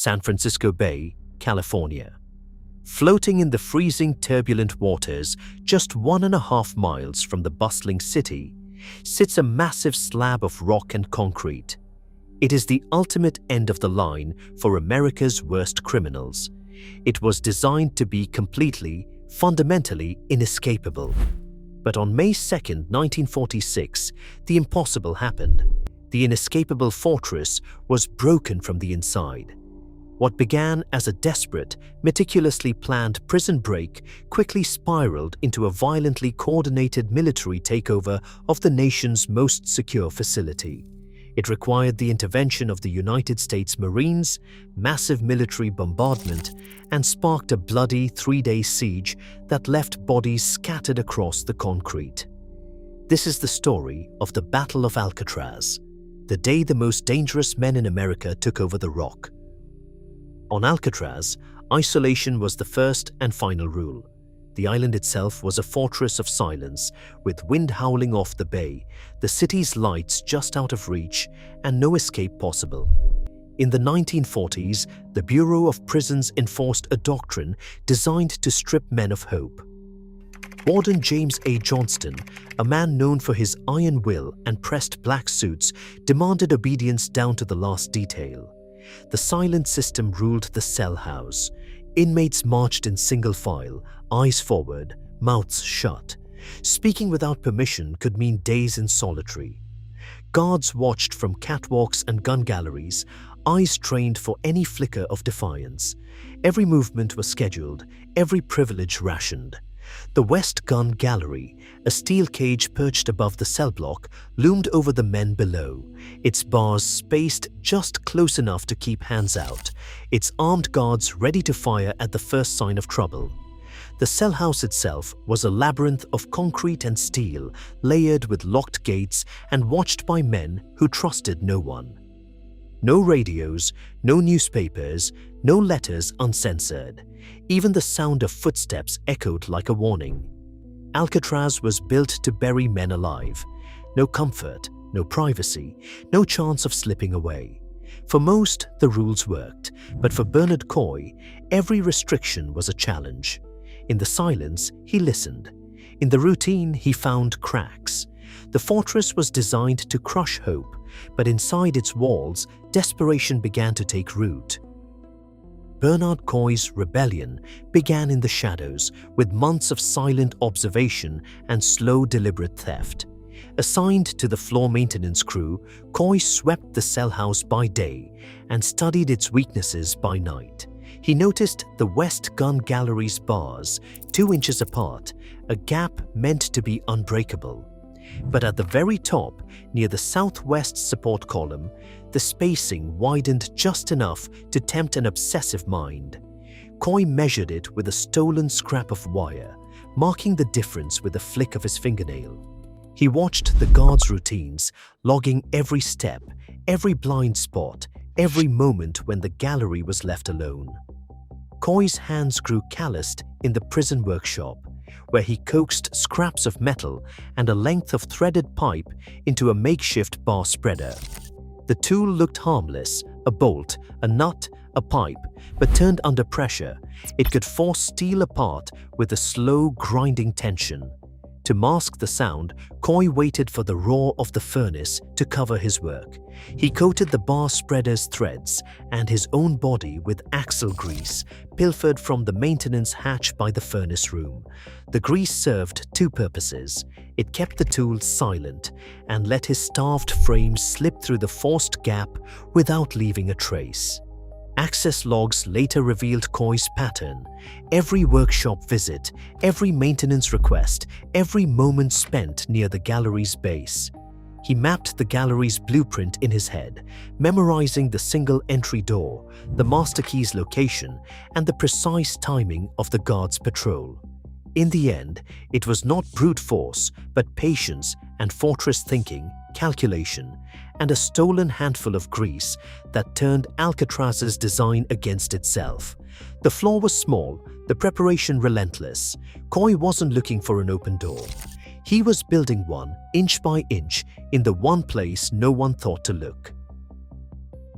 San Francisco Bay, California. Floating in the freezing, turbulent waters just 1.5 miles from the bustling city sits a massive slab of rock and concrete. It is the ultimate end of the line for America's worst criminals. It was designed to be completely, fundamentally inescapable. But on May 2, 1946, the impossible happened. The inescapable fortress was broken from the inside. What began as a desperate, meticulously planned prison break quickly spiraled into a violently coordinated military takeover of the nation's most secure facility. It required the intervention of the United States Marines, massive military bombardment, and sparked a bloody 3-day siege that left bodies scattered across the concrete. This is the story of the Battle of Alcatraz, the day the most dangerous men in America took over the rock. On Alcatraz, isolation was the first and final rule. The island itself was a fortress of silence, with wind howling off the bay, the city's lights just out of reach, and no escape possible. In the 1940s, the Bureau of Prisons enforced a doctrine designed to strip men of hope. Warden James A. Johnston, a man known for his iron will and pressed black suits, demanded obedience down to the last detail. The silent system ruled the cell house. Inmates marched in single file, eyes forward, mouths shut. Speaking without permission could mean days in solitary. Guards watched from catwalks and gun galleries, eyes trained for any flicker of defiance. Every movement was scheduled, every privilege rationed. The West Gun Gallery, a steel cage perched above the cell block, loomed over the men below, its bars spaced just close enough to keep hands out, its armed guards ready to fire at the first sign of trouble. The cell house itself was a labyrinth of concrete and steel, layered with locked gates and watched by men who trusted no one. No radios, no newspapers, no letters uncensored. Even the sound of footsteps echoed like a warning. Alcatraz was built to bury men alive. No comfort, no privacy, no chance of slipping away. For most, the rules worked, but for Bernard Coy, every restriction was a challenge. In the silence, he listened. In the routine, he found cracks. The fortress was designed to crush hope, but inside its walls, desperation began to take root. Bernard Coy's rebellion began in the shadows, with months of silent observation and slow, deliberate theft. Assigned to the floor maintenance crew, Coy swept the cell house by day and studied its weaknesses by night. He noticed the West Gun Gallery's bars, 2 inches apart, a gap meant to be unbreakable. But at the very top, near the southwest support column, the spacing widened just enough to tempt an obsessive mind. Coy measured it with a stolen scrap of wire, marking the difference with a flick of his fingernail. He watched the guards' routines, logging every step, every blind spot, every moment when the gallery was left alone. Coy's hands grew calloused in the prison workshop, where he coaxed scraps of metal and a length of threaded pipe into a makeshift bar spreader. The tool looked harmless, a bolt, a nut, a pipe, but turned under pressure, it could force steel apart with a slow, grinding tension. To mask the sound, Coy waited for the roar of the furnace to cover his work. He coated the bar spreader's threads and his own body with axle grease, pilfered from the maintenance hatch by the furnace room. The grease served 2 purposes. It kept the tool silent and let his starved frame slip through the forced gap without leaving a trace. Access logs later revealed Coy's pattern. Every workshop visit, every maintenance request, every moment spent near the gallery's base. He mapped the gallery's blueprint in his head, memorizing the single entry door, the master key's location, and the precise timing of the guard's patrol. In the end, it was not brute force, but patience and fortress thinking, calculation, and a stolen handful of grease that turned Alcatraz's design against itself. The flaw was small, the preparation relentless. Coy wasn't looking for an open door. He was building one, inch by inch, in the one place no one thought to look.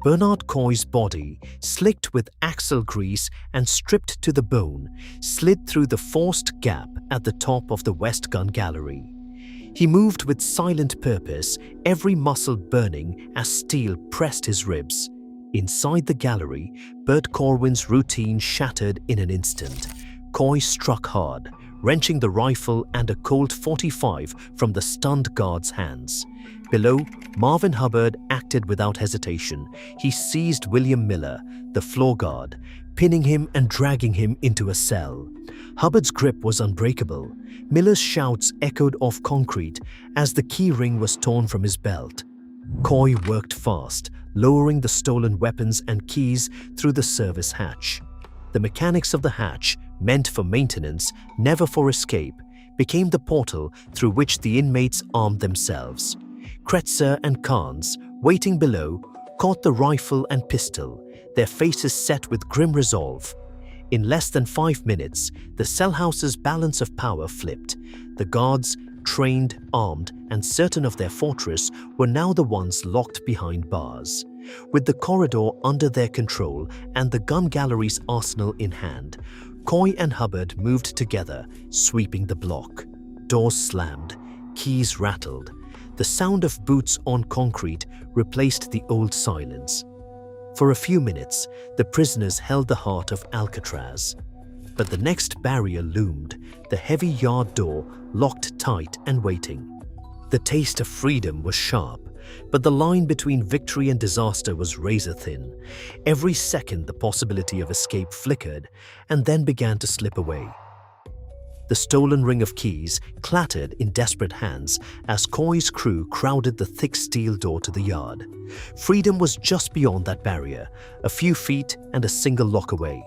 Bernard Coy's body, slicked with axle grease and stripped to the bone, slid through the forced gap at the top of the west gun gallery. He moved with silent purpose, every muscle burning as steel pressed his ribs. Inside the gallery, Bert Corwin's routine shattered in an instant. Coy struck hard, wrenching the rifle and a Colt 45 from the stunned guard's hands. Below, Marvin Hubbard acted without hesitation. He seized William Miller, the floor guard, pinning him and dragging him into a cell. Hubbard's grip was unbreakable. Miller's shouts echoed off concrete as the key ring was torn from his belt. Coy worked fast, lowering the stolen weapons and keys through the service hatch. The mechanics of the hatch, meant for maintenance, never for escape, became the portal through which the inmates armed themselves. Kretzer and Carnes, waiting below, caught the rifle and pistol, their faces set with grim resolve. In less than 5 minutes, the cellhouse's balance of power flipped. The guards, trained, armed, and certain of their fortress, were now the ones locked behind bars. With the corridor under their control and the gun gallery's arsenal in hand, Coy and Hubbard moved together, sweeping the block. Doors slammed, keys rattled. The sound of boots on concrete replaced the old silence. For a few minutes, the prisoners held the heart of Alcatraz. But the next barrier loomed, the heavy yard door locked tight and waiting. The taste of freedom was sharp, but the line between victory and disaster was razor-thin. Every second the possibility of escape flickered and then began to slip away. The stolen ring of keys clattered in desperate hands as Coy's crew crowded the thick steel door to the yard. Freedom was just beyond that barrier, a few feet and a single lock away.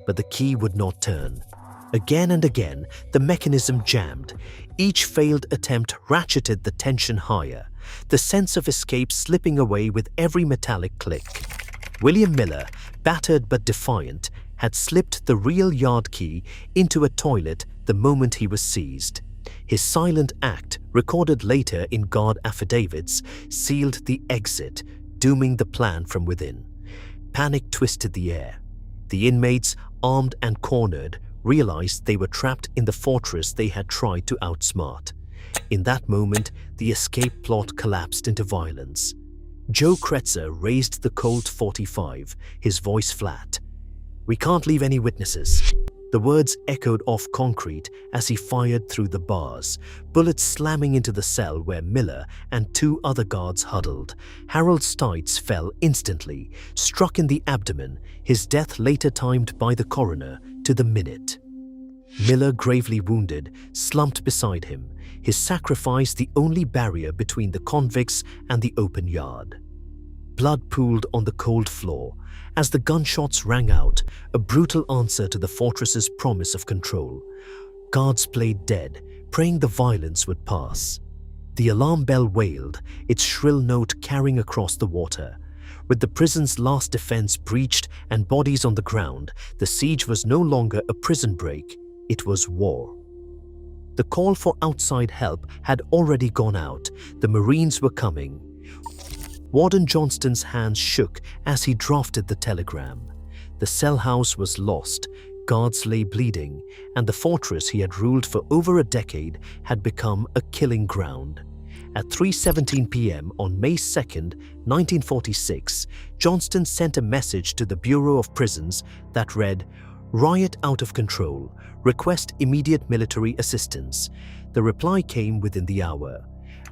But the key would not turn. Again and again, the mechanism jammed. Each failed attempt ratcheted the tension higher, the sense of escape slipping away with every metallic click. William Miller, battered but defiant, had slipped the real yard key into a toilet the moment he was seized. His silent act, recorded later in guard affidavits, sealed the exit, dooming the plan from within. Panic twisted the air. The inmates, armed and cornered, realized they were trapped in the fortress they had tried to outsmart. In that moment, the escape plot collapsed into violence. Joe Kretzer raised the Colt 45, his voice flat. "We can't leave any witnesses." The words echoed off concrete as he fired through the bars, bullets slamming into the cell where Miller and 2 other guards huddled. Harold Stites fell instantly, struck in the abdomen, his death later timed by the coroner to the minute. Miller, gravely wounded, slumped beside him, his sacrifice the only barrier between the convicts and the open yard. Blood pooled on the cold floor. As the gunshots rang out, a brutal answer to the fortress's promise of control. Guards played dead, praying the violence would pass. The alarm bell wailed, its shrill note carrying across the water. With the prison's last defense breached and bodies on the ground, the siege was no longer a prison break, it was war. The call for outside help had already gone out. The Marines were coming. Warden Johnston's hands shook as he drafted the telegram. The cell house was lost, guards lay bleeding, and the fortress he had ruled for over a decade had become a killing ground. At 3:17 p.m. on May 2, 1946, Johnston sent a message to the Bureau of Prisons that read, "Riot out of control. Request immediate military assistance." The reply came within the hour.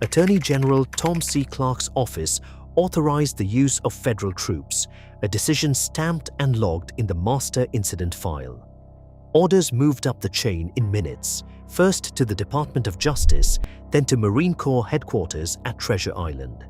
Attorney General Tom C. Clark's office authorized the use of federal troops, a decision stamped and logged in the master incident file. Orders moved up the chain in minutes, first to the Department of Justice, then to Marine Corps headquarters at Treasure Island.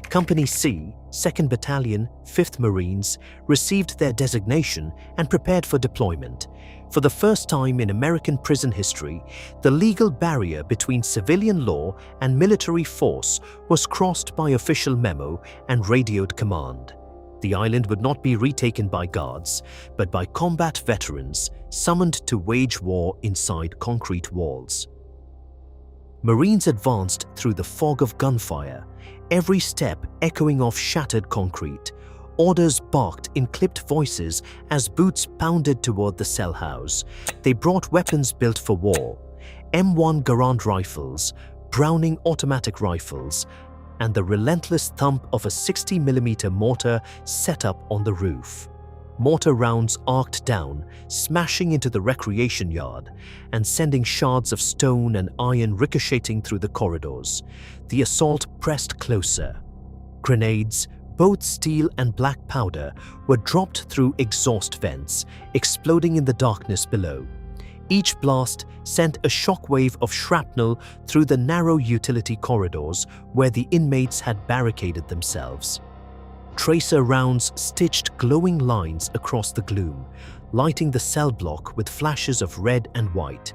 Company C, 2nd Battalion, 5th Marines, received their designation and prepared for deployment. For the first time in American prison history, the legal barrier between civilian law and military force was crossed by official memo and radioed command. The island would not be retaken by guards, but by combat veterans summoned to wage war inside concrete walls. Marines advanced through the fog of gunfire, every step echoing off shattered concrete. Orders barked in clipped voices as boots pounded toward the cell house. They brought weapons built for war: M1 Garand rifles, Browning automatic rifles, and the relentless thump of a 60mm mortar set up on the roof. Mortar rounds arced down, smashing into the recreation yard and sending shards of stone and iron ricocheting through the corridors. The assault pressed closer. Grenades, both steel and black powder, were dropped through exhaust vents, exploding in the darkness below. Each blast sent a shockwave of shrapnel through the narrow utility corridors where the inmates had barricaded themselves. Tracer rounds stitched glowing lines across the gloom, lighting the cell block with flashes of red and white.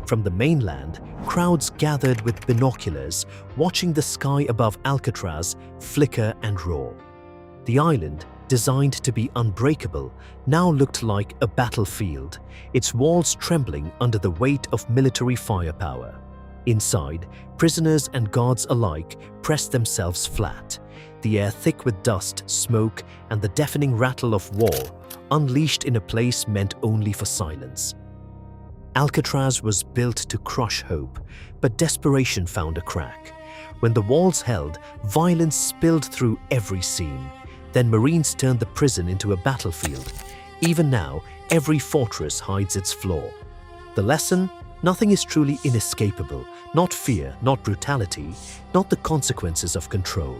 From the mainland, crowds gathered with binoculars, watching the sky above Alcatraz flicker and roar. The island, designed to be unbreakable, now looked like a battlefield, its walls trembling under the weight of military firepower. Inside, prisoners and guards alike pressed themselves flat, the air thick with dust, smoke, and the deafening rattle of war, unleashed in a place meant only for silence. Alcatraz was built to crush hope, but desperation found a crack. When the walls held, violence spilled through every seam. Then Marines turned the prison into a battlefield. Even now, every fortress hides its flaw. The lesson? Nothing is truly inescapable. Not fear, not brutality, not the consequences of control.